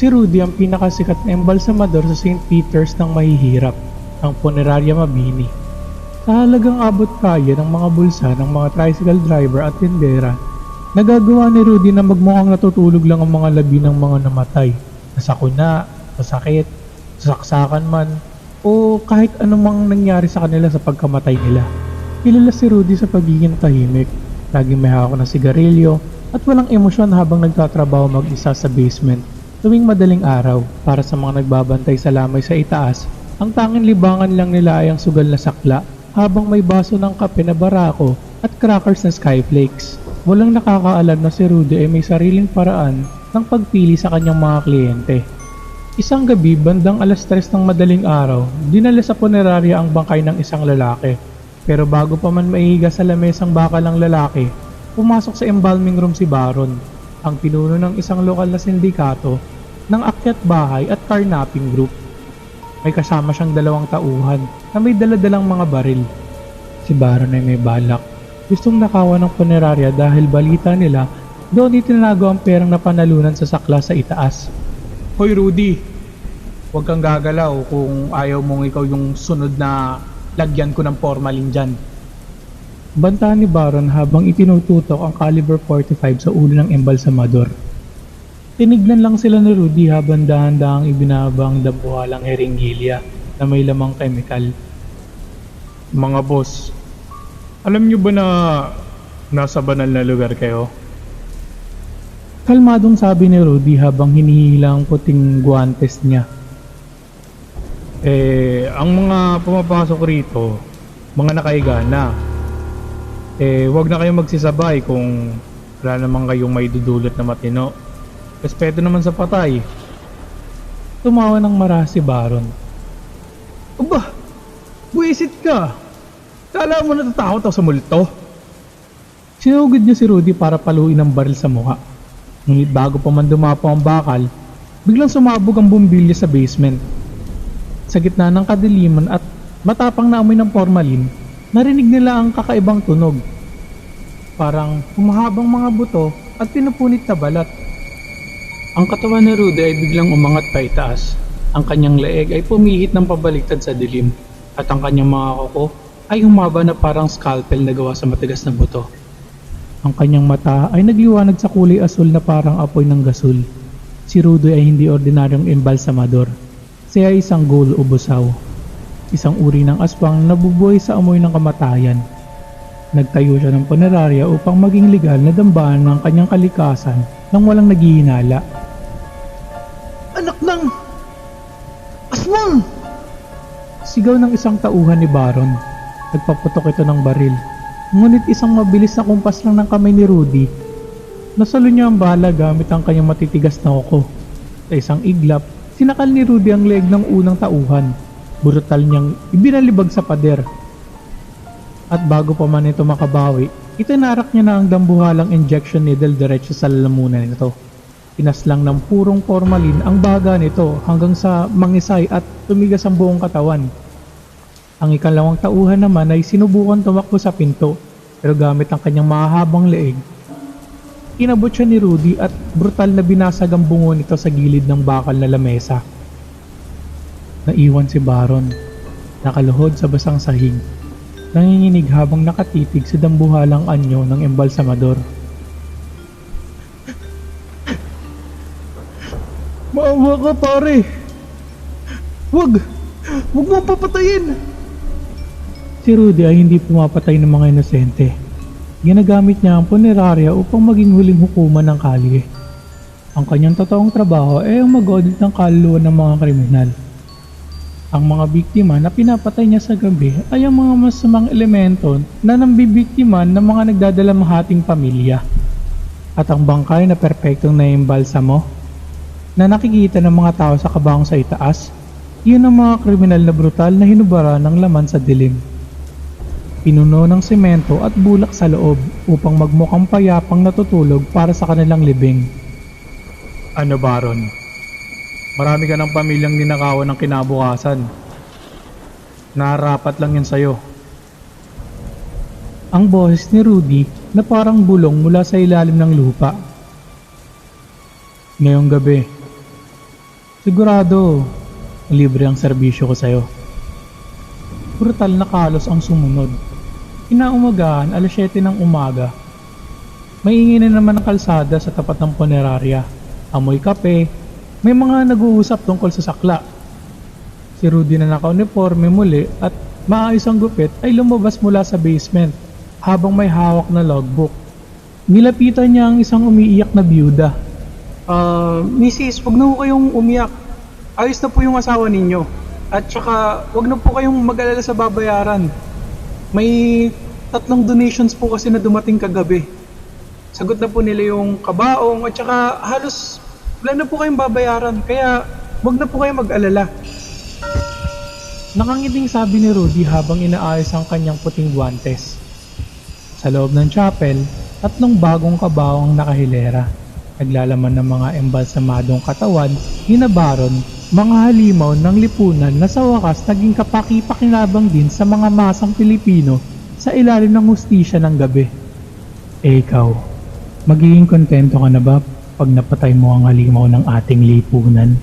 Si Rudy ang pinakasikat na embalsamador sa St. Peter's ng mahihirap, ang Funeraria Mabini. Sa halagang abot kaya ng mga bulsa ng mga tricycle driver at tindera, nagagawa ni Rudy na magmukhang natutulog lang ang mga labi ng mga namatay. Nasakuna, masakit, sasaksakan man, o kahit anumang nangyari sa kanila sa pagkamatay nila. Kilala si Rudy sa pagiging tahimik, laging may hawak na sigarilyo, at walang emosyon habang nagtatrabaho mag-isa sa basement. Tuwing madaling araw, para sa mga nagbabantay sa lamay sa itaas, ang tanging libangan lang nila ay ang sugal na sakla habang may baso ng kape na barako at crackers na skyflakes. Walang nakakaalam na si Rudy ay may sariling paraan ng pagpili sa kanyang mga kliyente. Isang gabi, bandang 3:00 ng madaling araw, dinala sa punerarya ang bangkay ng isang lalaki. Pero bago pa man maihiga sa lamesang bakal ng lalaki, pumasok sa embalming room si Baron, ang pinuno ng isang lokal na sindikato ng akyat bahay at carnapping group. May kasama siyang 2 tauhan na may daladalang mga baril. Si Baron ay may balak. Gustong nakawan ng punerarya dahil balita nila doon itinalago ang perang napanalunan sa sakla sa itaas. Hoy Rudy, huwag kang gagalaw kung ayaw mong ikaw yung sunod na lagyan ko ng formalin dyan. Banta ni Baron habang itinututok ang caliber 45 sa ulo ng embalsamador. Tinignan lang sila ni Rudy habang dahan-dahang ibinabang dabuhalang heringhilya na may lamang chemical. Mga boss, alam nyo ba na nasa banal na lugar kayo? Kalmadong sabi ni Rudy habang hinihila ang puting guwantes niya. Ang mga pumapasok rito, mga nakaiga na. Wag na kayong magsisabay kung wala naman kayong may dudulot na matino. Respeto naman sa patay. Tumawa ng maraha si Baron. Aba, buwisit ka. Kala mo natatakot ako sa multo? Sinugod niya si Rudy para paluin ang baril sa mukha. Ngunit bago pa man dumapo ang bakal, biglang sumabog ang bumbilya sa basement. Sa gitna ng kadiliman at matapang na amoy ng formalin, narinig nila ang kakaibang tunog. Parang humahabang mga buto at pinupunit na balat. Ang katawan ni Rudy ay biglang umangat pa itaas. Ang kanyang leeg ay pumihit ng pabaliktad sa dilim at ang kanyang mga kuko ay humaba na parang scalpel na gawa sa matigas na buto. Ang kanyang mata ay nagliwanag sa kulay asul na parang apoy ng gasol. Si Rudy ay hindi ordinaryong embalsamador. Siya ay isang ghoul o busaw. Isang uri ng aswang na nabubuhay sa amoy ng kamatayan. Nagtayo siya ng punerarya upang maging legal na dambaan ng kanyang kalikasan nang walang naghihinala. Anak ng aswang! Sigaw ng isang tauhan ni Baron. Nagpaputok ito ng baril. Ngunit isang mabilis na kumpas lang ng kamay ni Rudy. Nasalo niya ang bala gamit ang kanyang matitigas na kuko. Sa isang iglap, sinakal ni Rudy ang leeg ng unang tauhan. Brutal niyang ibinalibag sa pader. At bago pa man ito makabawi, itinarak niya na ang dambuhalang injection needle diretso sa lalamunan nito. Pinaslang ng purong formalin ang baga nito hanggang sa mangisay at tumigas ang buong katawan. Ang ikalawang tauhan naman ay sinubukan tumakbo sa pinto, pero gamit ang kanyang mahahabang leeg, inabot siya ni Rudy at brutal na binasag ang bungo nito sa gilid ng bakal na lamesa. Naiwan si Baron, nakaluhod sa basang sahig, nanginginig habang nakatitig sa dambuhalang anyo ng embalsamador. Maawa ka pare! Wag mo papatayin! Si Rudy ay hindi pumapatay ng mga inosente. Ginagamit niya ang punerarya upang maging huling hukuman ng kalye. Ang kanyang totoong trabaho ay ang mag-audit ng kaluluwa ng mga kriminal. Ang mga biktima na pinapatay niya sa gabi ay ang mga masamang elemento na nambibiktiman ng mga nagdadalamhating pamilya. At ang bangkay na perpektong naimbalsamo na nakikita ng mga tao sa kabahang sa itaas, iyon ang mga kriminal na brutal na hinubara ng laman sa dilim. Pinuno ng semento at bulak sa loob upang magmukhang payapang natutulog para sa kanilang libing. Ano Baron? Marami ka ng pamilyang ninakawan ng kinabukasan. Narapat lang yan sa'yo. Ang boses ni Rudy na parang bulong mula sa ilalim ng lupa. Ngayong gabi, Sigurado, libre ang serbisyo ko sa'yo. Brutal na kalos ang sumunod. Inaumagahan, 7:00 ng umaga. Maingay na naman ang kalsada sa tapat ng punerarya. Amoy kape, may mga nag-uusap tungkol sa sakla. Si Rudy na naka-uniforme muli at maayos ang gupit ay lumabas mula sa basement habang may hawak na logbook. Nilapitan niya ang isang umiiyak na byuda. Mrs., wag na po kayong umiyak. Ayos na po yung asawa ninyo. At saka, wag na po kayong mag-alala sa babayaran. May 3 donations po kasi na dumating kagabi. Sagot na po nila yung kabaong at saka halos wala na po kayong babayaran. Kaya, wag na po kayong mag-alala. Nakangiting sabi ni Rudy habang inaayos ang kanyang puting guwantes. Sa loob ng chapel, 3 bagong kabaong nakahilera. Naglalaman ng mga embalsamadong katawan, hinabaron, mga halimaw ng lipunan na sa wakas naging kapaki-pakinabang din sa mga masang Pilipino sa ilalim ng hustisya ng gabi. Ikaw, magiging kontento ka na ba pag napatay mo ang halimaw ng ating lipunan?